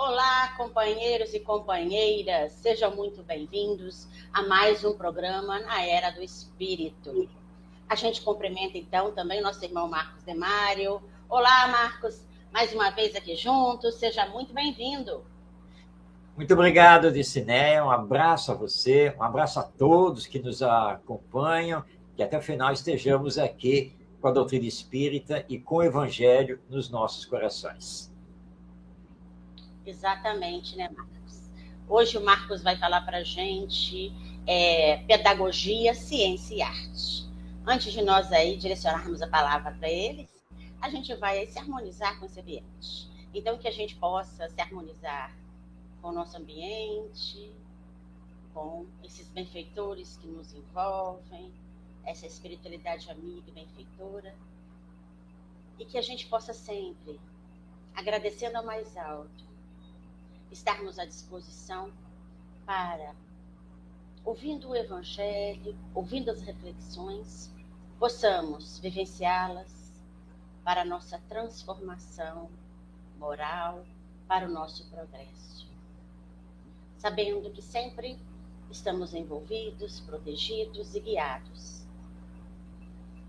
Olá, companheiros e companheiras, sejam muito bem-vindos a mais um programa na Era do Espírito. A gente cumprimenta, então, também o nosso irmão Marcos Demário. Olá, Marcos, mais uma vez aqui juntos, seja muito bem-vindo. Muito obrigado, Dicinéia, um abraço a você, um abraço a todos que nos acompanham, que até o final estejamos aqui com a doutrina espírita e com o evangelho nos nossos corações. Exatamente, né, Marcos? Hoje o Marcos vai falar para a gente pedagogia, ciência e arte. Antes de nós aí direcionarmos a palavra para ele, a gente vai aí se harmonizar com esse ambiente. Então, que a gente possa se harmonizar com o nosso ambiente, com esses benfeitores que nos envolvem, essa espiritualidade amiga e benfeitora, e que a gente possa sempre, agradecendo ao mais alto, estarmos à disposição para, ouvindo o Evangelho, ouvindo as reflexões, possamos vivenciá-las para a nossa transformação moral, para o nosso progresso. Sabendo que sempre estamos envolvidos, protegidos e guiados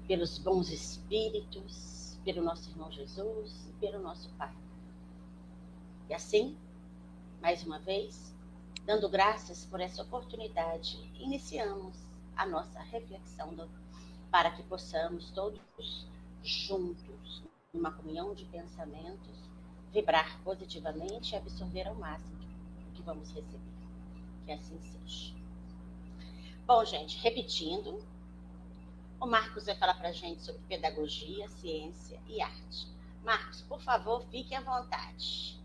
pelos bons espíritos, pelo nosso irmão Jesus e pelo nosso Pai. E assim, mais uma vez, dando graças por essa oportunidade, iniciamos a nossa reflexão para que possamos todos juntos, numa comunhão de pensamentos, vibrar positivamente e absorver ao máximo o que vamos receber. Que assim seja. Bom, gente, repetindo, o Marcos vai falar para a gente sobre pedagogia, ciência e arte. Marcos, por favor, fique à vontade.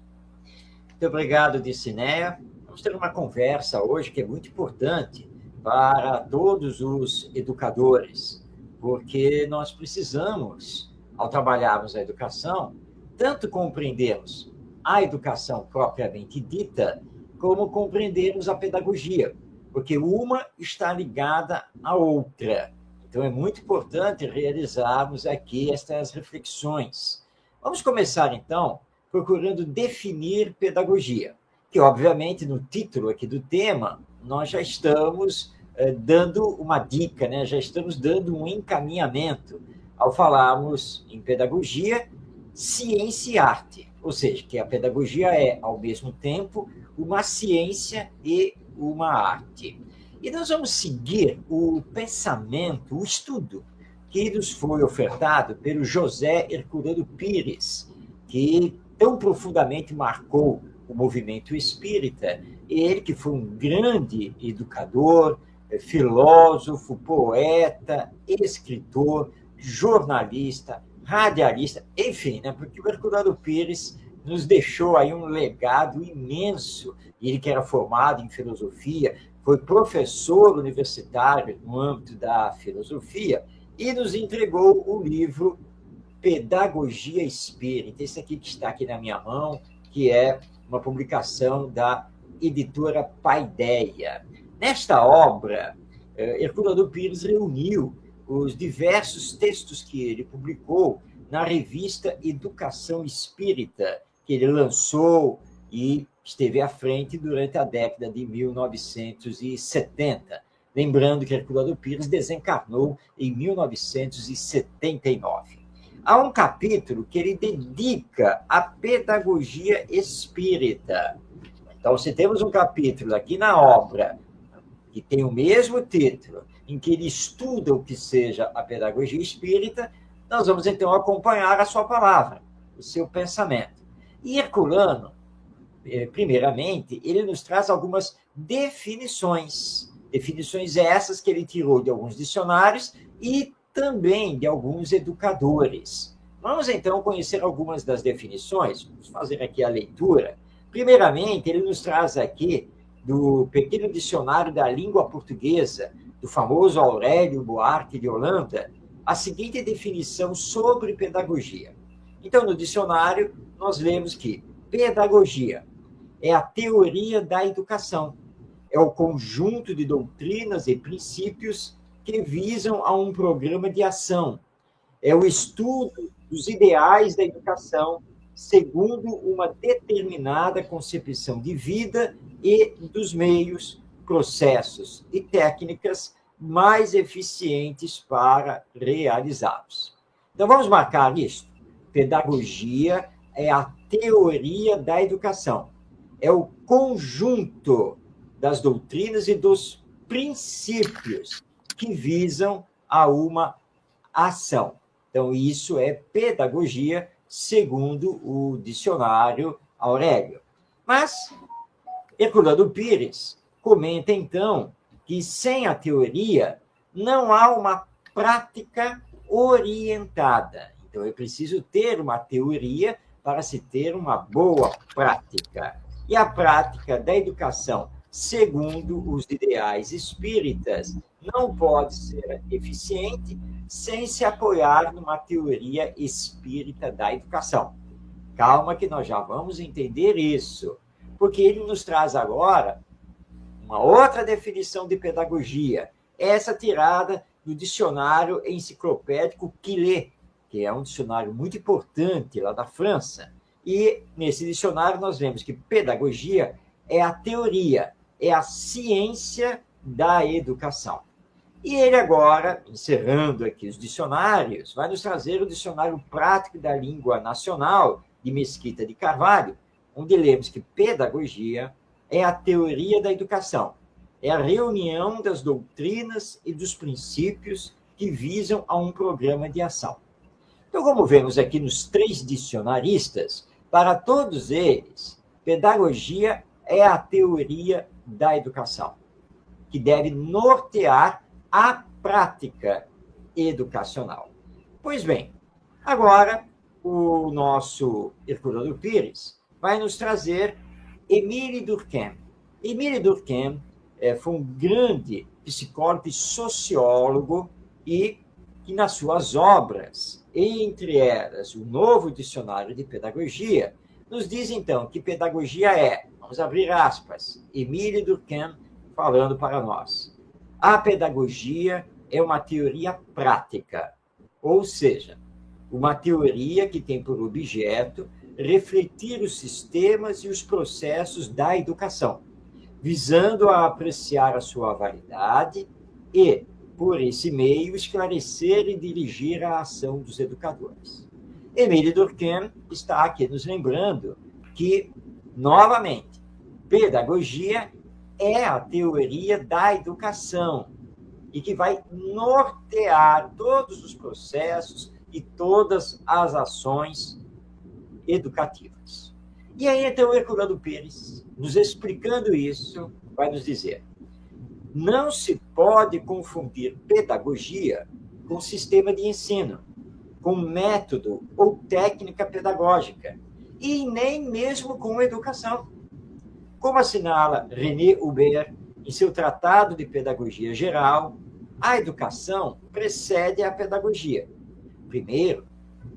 Muito obrigado, Dicinéia. Vamos ter uma conversa hoje que é muito importante para todos os educadores, porque nós precisamos, ao trabalharmos a educação, tanto compreendermos a educação propriamente dita, como compreendermos a pedagogia, porque uma está ligada à outra. Então, é muito importante realizarmos aqui estas reflexões. Vamos começar, então, procurando definir pedagogia, que, obviamente, no título aqui do tema, nós já estamos dando uma dica, né? Já estamos dando um encaminhamento ao falarmos em pedagogia, ciência e arte, ou seja, que a pedagogia é, ao mesmo tempo, uma ciência e uma arte. E nós vamos seguir o pensamento, o estudo que nos foi ofertado pelo José Herculano Pires, que tão profundamente marcou o movimento espírita, ele que foi um grande educador, filósofo, poeta, escritor, jornalista, radialista, enfim, né? Porque o Herculano Pires nos deixou aí um legado imenso, ele que era formado em filosofia, foi professor universitário no âmbito da filosofia e nos entregou o livro Pedagogia Espírita, esse aqui que está aqui na minha mão, que é uma publicação da editora Paideia. Nesta obra, Herculano Pires reuniu os diversos textos que ele publicou na revista Educação Espírita, que ele lançou e esteve à frente durante a década de 1970. Lembrando que Herculano Pires desencarnou em 1979. Há um capítulo que ele dedica à pedagogia espírita. Então, se temos um capítulo aqui na obra que tem o mesmo título, em que ele estuda o que seja a pedagogia espírita, nós vamos então acompanhar a sua palavra, o seu pensamento. E Herculano, primeiramente, ele nos traz algumas definições essas que ele tirou de alguns dicionários e também de alguns educadores. Vamos, então, conhecer algumas das definições. Vamos fazer aqui a leitura. Primeiramente, ele nos traz aqui, do Pequeno Dicionário da Língua Portuguesa, do famoso Aurélio Buarque de Holanda, a seguinte definição sobre pedagogia. Então, no dicionário, nós lemos que pedagogia é a teoria da educação, é o conjunto de doutrinas e princípios que visam a um programa de ação, é o estudo dos ideais da educação, segundo uma determinada concepção de vida e dos meios, processos e técnicas mais eficientes para realizá-los. Então, vamos marcar isso. Pedagogia é a teoria da educação. É o conjunto das doutrinas e dos princípios que visam a uma ação. Então, isso é pedagogia, segundo o dicionário Aurélio. Mas, Herculano Pires comenta, então, que sem a teoria não há uma prática orientada. Então, é preciso ter uma teoria para se ter uma boa prática. E a prática da educação, segundo os ideais espíritas, não pode ser eficiente sem se apoiar numa teoria espírita da educação. Calma que nós já vamos entender isso, porque ele nos traz agora uma outra definição de pedagogia, essa tirada do dicionário enciclopédico Quillet, que é um dicionário muito importante lá da França. E nesse dicionário nós vemos que pedagogia é a teoria, é a ciência da educação. E ele agora, encerrando aqui os dicionários, vai nos trazer o Dicionário Prático da Língua Nacional, de Mesquita de Carvalho, onde lemos que pedagogia é a teoria da educação, é a reunião das doutrinas e dos princípios que visam a um programa de ação. Então, como vemos aqui nos 3 dicionaristas, para todos eles, pedagogia é a teoria da educação, que deve nortear a prática educacional. Pois bem, agora o nosso Herculano Pires vai nos trazer Émile Durkheim. Émile Durkheim foi um grande psicólogo e sociólogo e que nas suas obras, entre elas o Novo Dicionário de Pedagogia, nos diz então que pedagogia é, vamos abrir aspas, Émile Durkheim falando para nós, a pedagogia é uma teoria prática, ou seja, uma teoria que tem por objeto refletir os sistemas e os processos da educação, visando a apreciar a sua validade e, por esse meio, esclarecer e dirigir a ação dos educadores. Émile Durkheim está aqui nos lembrando que, novamente, pedagogia é a teoria da educação e que vai nortear todos os processos e todas as ações educativas. E aí, então, Herculano Pires, nos explicando isso, vai nos dizer: não se pode confundir pedagogia com sistema de ensino, com método ou técnica pedagógica, e nem mesmo com educação. Como assinala René Hubert em seu Tratado de Pedagogia Geral, a educação precede a pedagogia. Primeiro,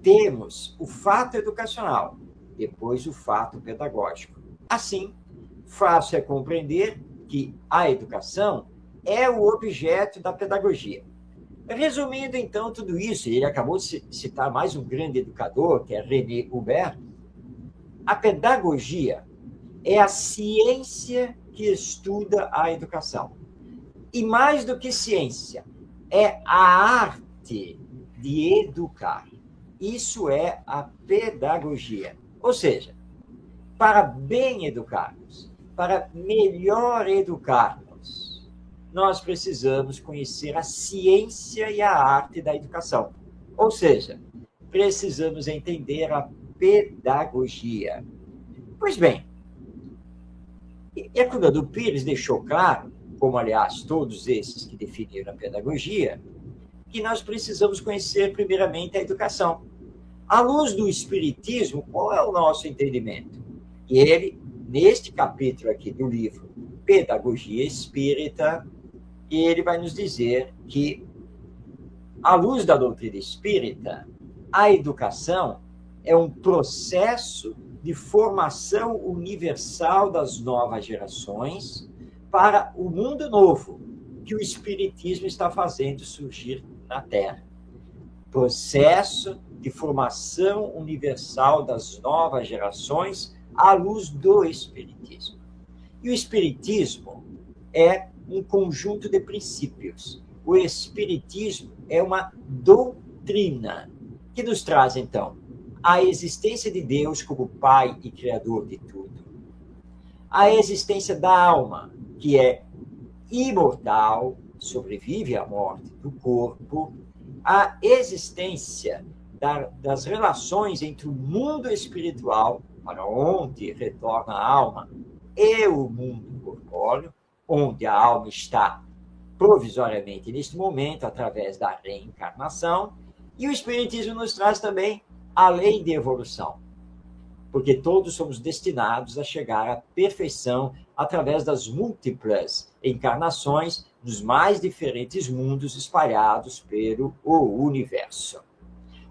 temos o fato educacional, depois o fato pedagógico. Assim, fácil é compreender que a educação é o objeto da pedagogia. Resumindo, então, tudo isso, ele acabou de citar mais um grande educador, que é René Hubert, a pedagogia é a ciência que estuda a educação. E mais do que ciência, é a arte de educar. Isso é a pedagogia. Ou seja, para bem educarmos, para melhor educarmos, nós precisamos conhecer a ciência e a arte da educação. Ou seja, precisamos entender a pedagogia. Pois bem, Herculano Pires deixou claro, como aliás todos esses que definiram a pedagogia, que nós precisamos conhecer primeiramente a educação. À luz do Espiritismo, qual é o nosso entendimento? E ele, neste capítulo aqui do livro Pedagogia Espírita, ele vai nos dizer que, à luz da doutrina espírita, a educação é um processo de formação universal das novas gerações para o mundo novo que o Espiritismo está fazendo surgir na Terra. Processo de formação universal das novas gerações à luz do Espiritismo. E o Espiritismo é um conjunto de princípios. O Espiritismo é uma doutrina que nos traz, então, a existência de Deus como Pai e Criador de tudo, a existência da alma, que é imortal, sobrevive à morte do corpo, a existência das relações entre o mundo espiritual, para onde retorna a alma, e o mundo corpóreo, onde a alma está provisoriamente neste momento, através da reencarnação, e o Espiritismo nos traz também a lei de evolução, porque todos somos destinados a chegar à perfeição através das múltiplas encarnações nos mais diferentes mundos espalhados pelo universo.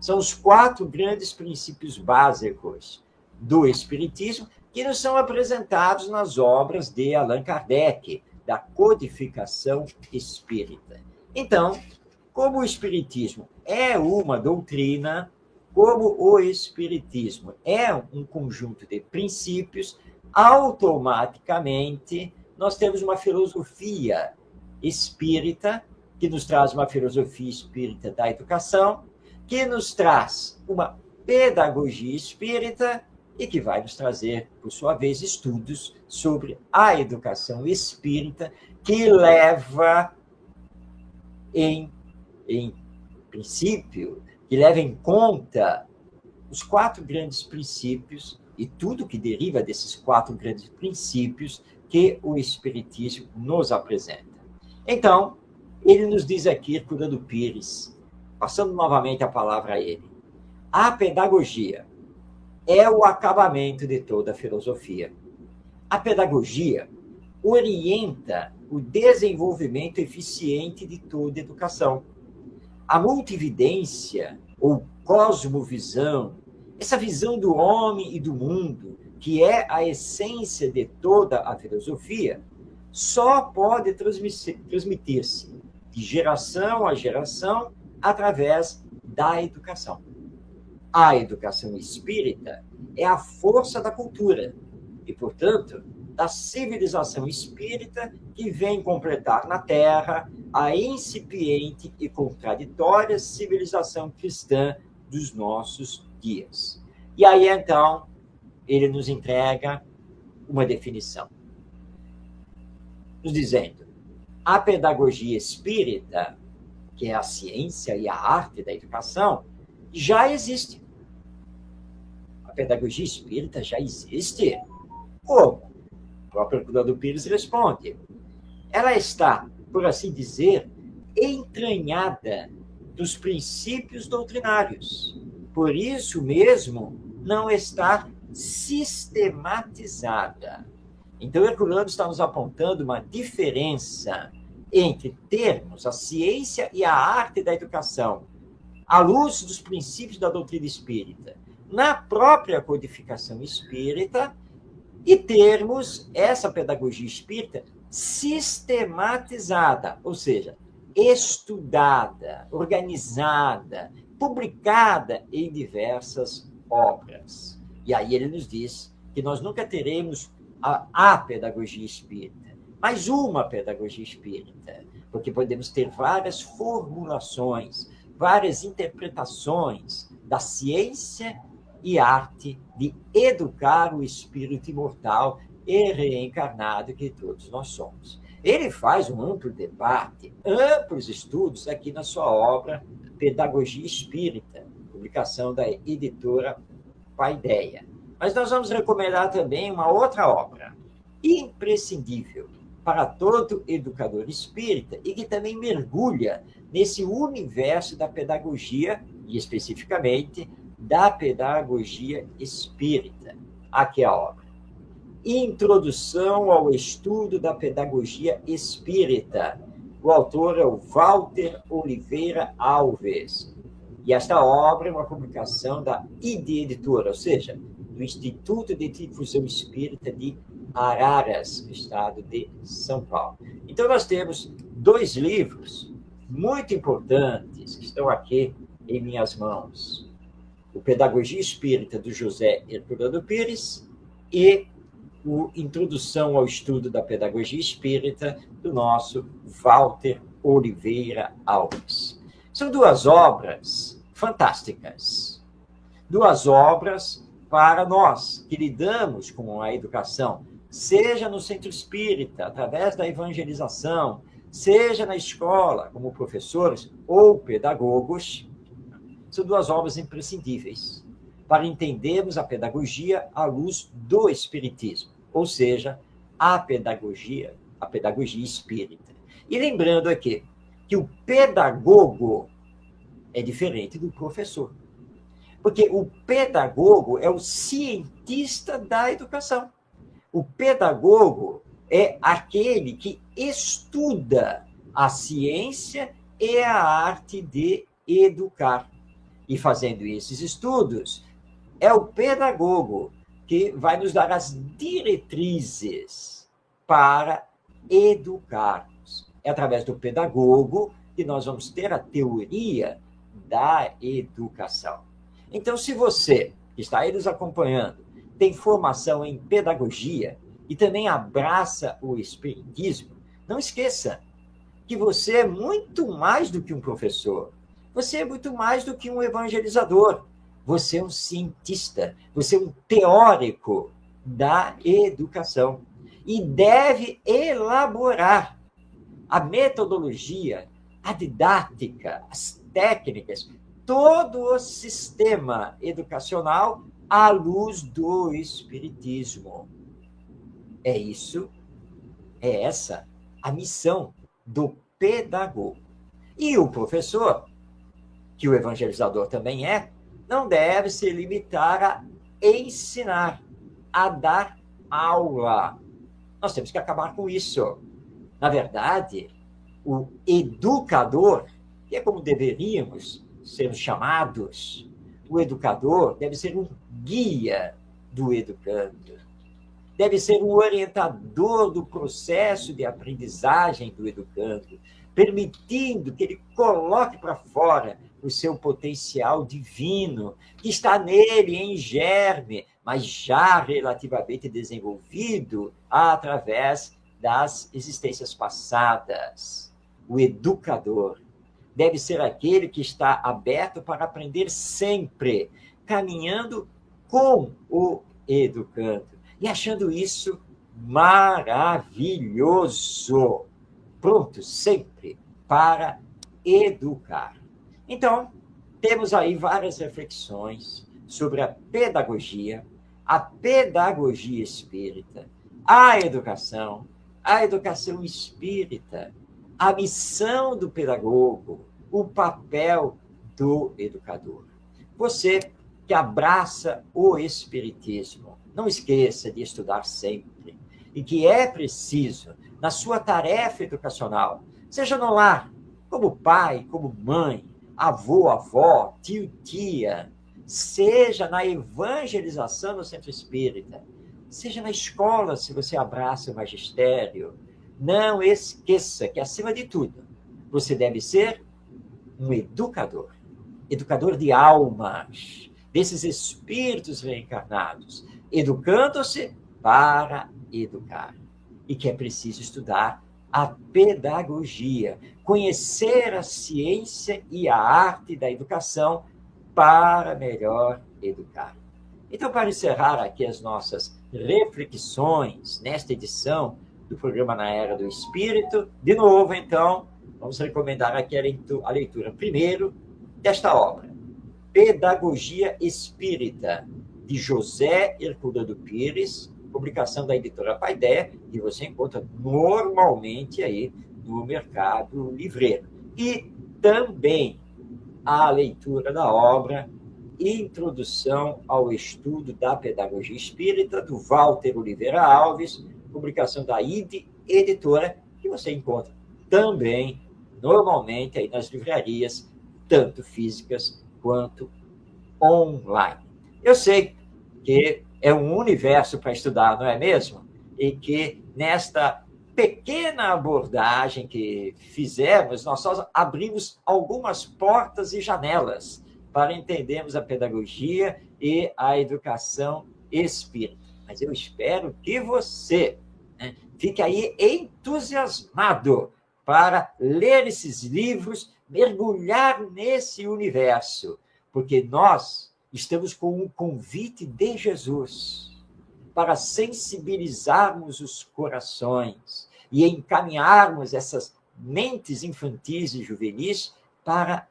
São os 4 grandes princípios básicos do Espiritismo que nos são apresentados nas obras de Allan Kardec, da codificação espírita. Então, como o Espiritismo é uma doutrina, como o Espiritismo é um conjunto de princípios, automaticamente nós temos uma filosofia espírita, que nos traz uma filosofia espírita da educação, que nos traz uma pedagogia espírita e que vai nos trazer, por sua vez, estudos sobre a educação espírita, que leva em princípio, que leva em conta os 4 grandes princípios e tudo que deriva desses 4 grandes princípios que o Espiritismo nos apresenta. Então, ele nos diz aqui, Herculano Pires, passando novamente a palavra a ele, a pedagogia é o acabamento de toda a filosofia. A pedagogia orienta o desenvolvimento eficiente de toda educação. A multividência, ou cosmovisão, essa visão do homem e do mundo, que é a essência de toda a filosofia, só pode transmitir-se de geração a geração através da educação. A educação espírita é a força da cultura e, portanto, da civilização espírita que vem completar na Terra a incipiente e contraditória civilização cristã dos nossos dias. E aí, então, ele nos entrega uma definição, nos dizendo: a pedagogia espírita, que é a ciência e a arte da educação, já existe. A pedagogia espírita já existe? Como? O próprio Herculano Pires responde: ela está, por assim dizer, entranhada dos princípios doutrinários. Por isso mesmo, não está sistematizada. Então, Herculano está nos apontando uma diferença entre termos a ciência e a arte da educação, à luz dos princípios da doutrina espírita, na própria codificação espírita, e termos essa pedagogia espírita sistematizada, ou seja, estudada, organizada, publicada em diversas obras. E aí ele nos diz que nós nunca teremos a pedagogia espírita, mas uma pedagogia espírita, porque podemos ter várias formulações, várias interpretações da ciência e arte de educar o espírito imortal e reencarnado que todos nós somos. Ele faz um amplo debate, amplos estudos aqui na sua obra Pedagogia Espírita, publicação da editora Paideia. Mas nós vamos recomendar também uma outra obra, imprescindível para todo educador espírita e que também mergulha nesse universo da pedagogia, e especificamente da pedagogia espírita. Aqui é a obra: Introdução ao Estudo da Pedagogia Espírita. O autor é o Walter Oliveira Alves. E esta obra é uma publicação da ID Editora, ou seja, do Instituto de Difusão Espírita de Araras, no estado de São Paulo. Então, nós temos 2 livros muito importantes que estão aqui em minhas mãos. o Pedagogia Espírita do José Herculano Pires e o Introdução ao Estudo da Pedagogia Espírita do nosso Walter Oliveira Alves. São duas obras fantásticas, duas obras para nós que lidamos com a educação, seja no centro espírita, através da evangelização, seja na escola, como professores ou pedagogos. São duas obras imprescindíveis para entendermos a pedagogia à luz do espiritismo, ou seja, a pedagogia espírita. E lembrando aqui que o pedagogo é diferente do professor, porque o pedagogo é o cientista da educação. O pedagogo é aquele que estuda a ciência e a arte de educar. E fazendo esses estudos, é o pedagogo que vai nos dar as diretrizes para educarmos. É através do pedagogo que nós vamos ter a teoria da educação. Então, se você, que está aí nos acompanhando, tem formação em pedagogia e também abraça o espiritismo, não esqueça que você é muito mais do que um professor. Você é muito mais do que um evangelizador. Você é um cientista, você é um teórico da educação e deve elaborar a metodologia, a didática, as técnicas, todo o sistema educacional à luz do espiritismo. É essa a missão do pedagogo. E o professor, que o evangelizador também é, não deve se limitar a ensinar, a dar aula. Nós temos que acabar com isso. Na verdade, o educador, que é como deveríamos ser chamados, o educador deve ser um guia do educando, deve ser um orientador do processo de aprendizagem do educando, permitindo que ele coloque para fora o seu potencial divino, que está nele em germe, mas já relativamente desenvolvido através das existências passadas. O educador deve ser aquele que está aberto para aprender sempre, caminhando com o educando e achando isso maravilhoso, pronto sempre para educar. Então, temos aí várias reflexões sobre a pedagogia espírita, a educação espírita, a missão do pedagogo, o papel do educador. Você que abraça o espiritismo, não esqueça de estudar sempre e que é preciso, na sua tarefa educacional, seja no lar, como pai, como mãe, avô, avó, tio, tia, seja na evangelização no centro espírita, seja na escola, se você abraça o magistério, não esqueça que, acima de tudo, você deve ser um educador de almas, desses espíritos reencarnados, educando-se para educar. E que é preciso estudar a pedagogia, conhecer a ciência e a arte da educação para melhor educar. Então, para encerrar aqui as nossas reflexões nesta edição do programa Na Era do Espírito, de novo, então, vamos recomendar aqui a leitura, primeiro, desta obra, Pedagogia Espírita, de José Herculano Pires, publicação da editora Paideia, que você encontra normalmente aí no mercado livreiro. E também a leitura da obra Introdução ao Estudo da Pedagogia Espírita, do Walter Oliveira Alves, publicação da ID Editora, que você encontra também normalmente aí nas livrarias, tanto físicas quanto online. Eu sei que é um universo para estudar, não é mesmo? E que nesta pequena abordagem que fizemos, nós só abrimos algumas portas e janelas para entendermos a pedagogia e a educação espírita. Mas eu espero que você, né, fique aí entusiasmado para ler esses livros, mergulhar nesse universo, porque nós estamos com um convite de Jesus para sensibilizarmos os corações e encaminharmos essas mentes infantis e juvenis para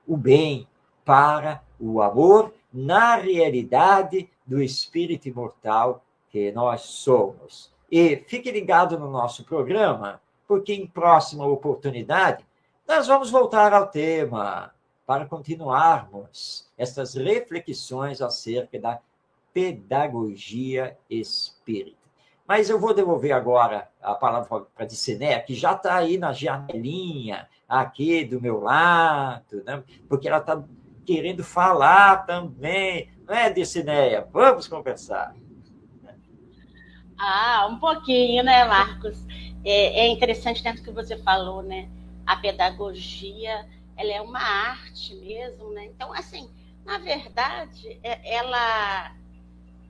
o bem, para o amor, na realidade do espírito imortal que nós somos. E fique ligado no nosso programa, porque em próxima oportunidade nós vamos voltar ao tema para continuarmos essas reflexões acerca da pedagogia espírita. Mas eu vou devolver agora a palavra para a Dicenéia, que já está aí na janelinha, aqui do meu lado, né? Porque ela está querendo falar também. Não é, Dicenéia? Vamos conversar. Um pouquinho, né, Marcos? É interessante dentro do que você falou, né? A pedagogia, ela é uma arte mesmo, né? Então, assim, na verdade, ela,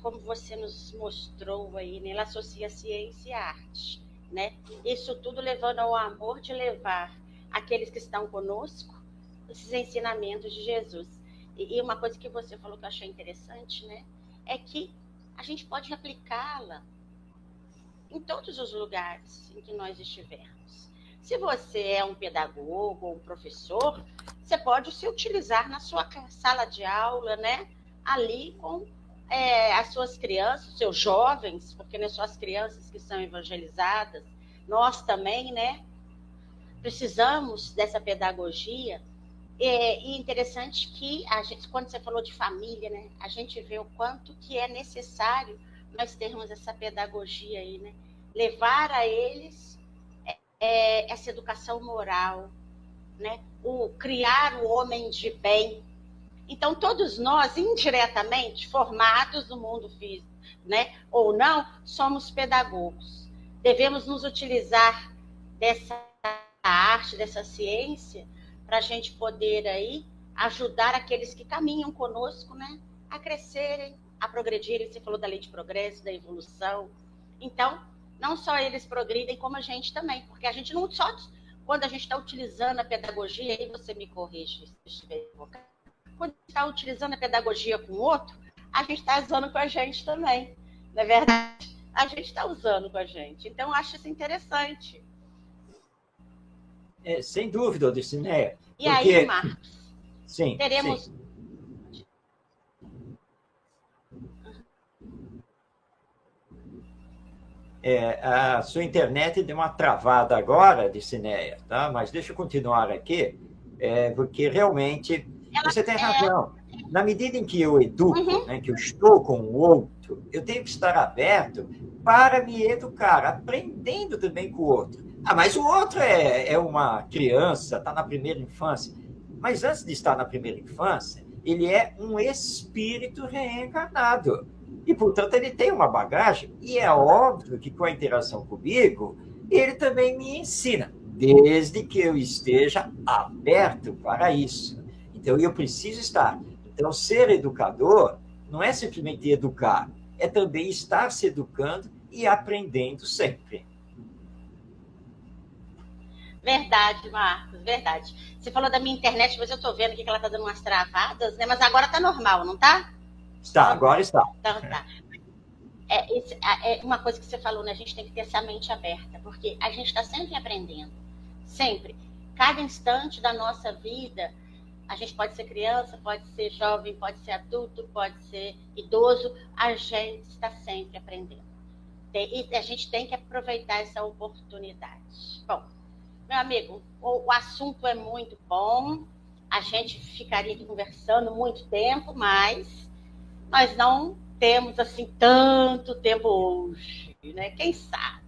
como você nos mostrou aí, né? Ela associa ciência e arte, né? Isso tudo levando ao amor de levar aqueles que estão conosco esses ensinamentos de Jesus. E uma coisa que você falou que eu achei interessante, né? É que a gente pode aplicá-la em todos os lugares em que nós estivermos. Se você é um pedagogo ou um professor, você pode se utilizar na sua sala de aula, né? Ali com as suas crianças, seus jovens, porque não é só as crianças que são evangelizadas, nós também, né? Precisamos dessa pedagogia. E interessante que a gente, quando você falou de família, né? A gente vê o quanto que é necessário nós termos essa pedagogia aí, né? Levar a eles essa educação moral, né? Criar o homem de bem. Então, todos nós, indiretamente, formados no mundo físico, né? Ou não, somos pedagogos. Devemos nos utilizar dessa arte, dessa ciência, para a gente poder aí ajudar aqueles que caminham conosco, né? A crescerem, a progredirem. Você falou da lei de progresso, da evolução. Então, não só eles progridem, como a gente também, porque a gente não só, quando a gente está utilizando a pedagogia, aí você me corrige se estiver equivocado, quando está utilizando a pedagogia com o outro, a gente está usando com a gente também, não é verdade? A gente está usando com a gente. Então, eu acho isso interessante. Sem dúvida, Odicineia. E aí, Marcos, sim, teremos... Sim. A sua internet deu uma travada agora, Dicineia, tá? Mas deixa eu continuar aqui, porque realmente você tem razão. Na medida em que eu educo, né, que eu estou com o outro, eu tenho que estar aberto para me educar, aprendendo também com o outro. Mas o outro é uma criança, está na primeira infância. Mas antes de estar na primeira infância, ele é um espírito reencarnado. E, portanto, ele tem uma bagagem, e é óbvio que com a interação comigo, ele também me ensina, desde que eu esteja aberto para isso. Então, eu preciso estar. Então, ser educador não é simplesmente educar, é também estar se educando e aprendendo sempre. Verdade, Marcos, verdade. Você falou da minha internet, mas eu estou vendo aqui que ela está dando umas travadas, né? Mas agora está normal, não está? Está, agora está. Então, tá. Uma coisa que você falou, né? A gente tem que ter essa mente aberta, porque a gente está sempre aprendendo. Sempre. Cada instante da nossa vida, a gente pode ser criança, pode ser jovem, pode ser adulto, pode ser idoso, a gente está sempre aprendendo. E a gente tem que aproveitar essa oportunidade. Bom, meu amigo, o assunto é muito bom, a gente ficaria aqui conversando muito tempo, mas nós não temos assim tanto tempo hoje, né? Quem sabe?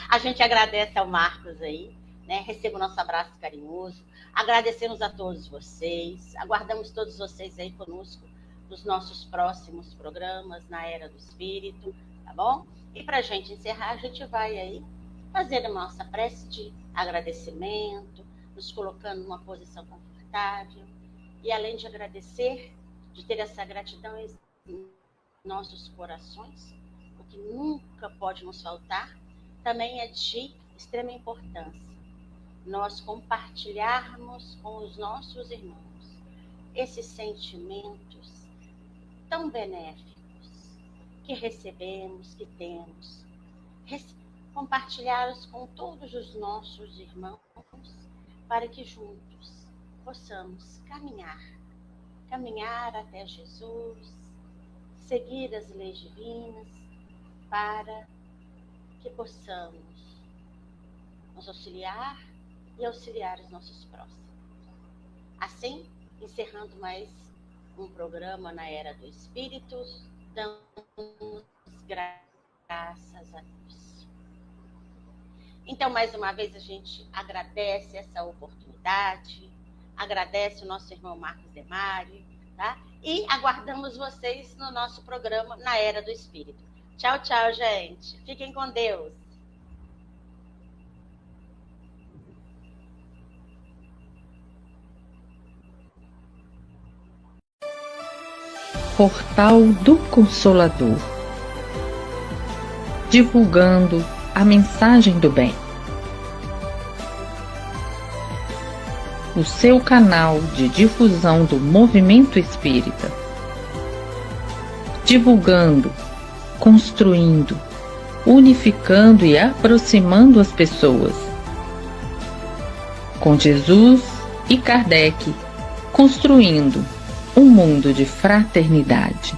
A gente agradece ao Marcos aí, né? Receba o nosso abraço carinhoso, agradecemos a todos vocês, aguardamos todos vocês aí conosco nos nossos próximos programas na Era do Espírito, tá bom? E para a gente encerrar, a gente vai aí fazer a nossa prece de agradecimento, nos colocando numa posição confortável E além de agradecer, de ter essa gratidão em nossos corações, o que nunca pode nos faltar, também é de extrema importância nós compartilharmos com os nossos irmãos esses sentimentos tão benéficos que recebemos, que temos, compartilhá-los com todos os nossos irmãos, para que juntos possamos caminhar até Jesus, seguir as leis divinas, para que possamos nos auxiliar e auxiliar os nossos próximos. Assim, encerrando mais um programa na Era do Espírito, damos graças a Deus. Então, mais uma vez, a gente agradece essa oportunidade, agradece o nosso irmão Marcos Demário, tá? E aguardamos vocês no nosso programa na Era do Espírito. Tchau, tchau, gente. Fiquem com Deus. Portal do Consolador, divulgando a mensagem do bem. O seu canal de difusão do movimento espírita, divulgando, construindo, unificando e aproximando as pessoas. Com Jesus e Kardec, construindo um mundo de fraternidade.